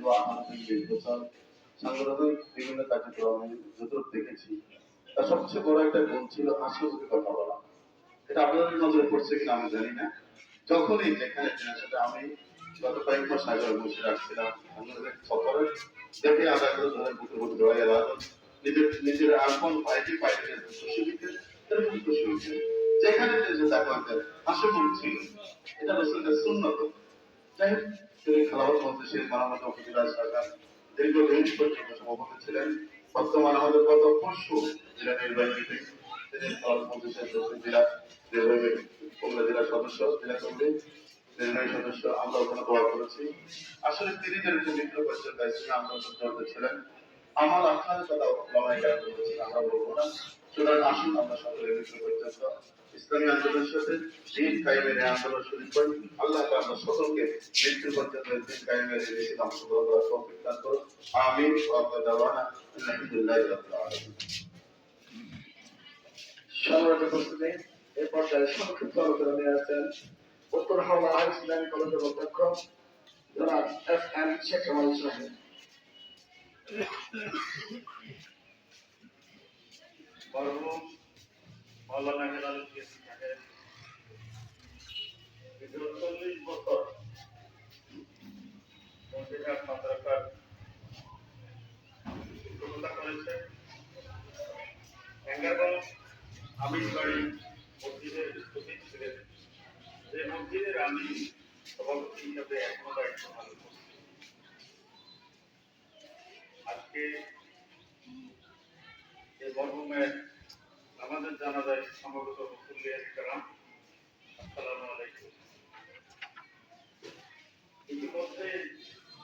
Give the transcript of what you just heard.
দোয়া মাহফিল নির্বাচন সাংগঠনিক বিভিন্ন কার্যক্রমে যতটুকু দেখেছি তার সবচেয়ে বড় একটা গুণ ছিল হাসি মুখে কথা বলা। এটা আপনাদের নজরে পড়ছে কিনা আমি জানি না। যখনই যেখানে সাথে আমি গত কয়েক মাস আগে বসে রাখছিলাম আমাদের সফরে দেখে আধা করে ধরে বুকে বুকে জড়াই এলাম নিজের আপন ভাইকে পাইতে খুশি দিতে এরকম খুশি হয়েছে যেখানে যে দেখা হাসি মুখ ছিল। এটা রসুলের সুন্নত। যাই হোক তিনি খেলাফত মজলিসের মানবতা উপজেলা সরকার দীর্ঘদিন পর্যন্ত সভাপতি ছিলেন। বর্তমানে আমাদের গত পরশু জেলা নির্বাহী মিটিং তিনি খেলাফত মজলিসের জেলা নির্বাহী খুলনা জেলার সদস্য জেলা কমিটি নির্বাহী সদস্য আমরা ওখানে দোয়া করেছি। আসলে তিনি যেরকম মিত্র পরিচয় দায়িত্ব আন্দোলন করতে ছিলেন আমার আপনার কথা লড়াই করেছি আমরা বলবো না। সুতরাং আসুন আমরা সকলে মিত্র পর্যন্ত ইসলামী আন্দোলনের সাথে দিন কায়েমের আন্দোলন শুরু করি। আল্লাহ আমরা সকলকে মৃত্যু পর্যন্ত দিন কায়েমের বেশি অংশগ্রহণ করার তৌফিক দান করুন। আমিন ওয়া আখিরু দাওয়ানা আলহামদুলিল্লাহি রাব্বিল আলামিন। সম্মানিত উপস্থিতি, এই পর্যায়ে সংক্ষিপ্ত আলোচনা নিয়ে আসছেন উত্তর হাওড়া হাই ইসলামী কলেজের অধ্যক্ষ জনাব এস.এম. শেখ কামাল সাহেব। মরহুম মাওলানা হেলালুদ্দিন সাহেব দীর্ঘ ৪০ বছর মন্ত্রীঘাট মাদ্রাসার শিক্ষকতা করেছে। এঙ্গারগঞ্জ আমিনবাড়ি মসজিদের স্থপতি ছিলেন, যে মসজিদের আমি সভাপতি হিসাবে এখনো দায়িত্ব পালন করছি। আজকে এই মরহুমের আমাদের জানাজায় সমবেত মুসল্লিয়ান কেরাম, আসসালামু আলাইকুম। ইতিমধ্যে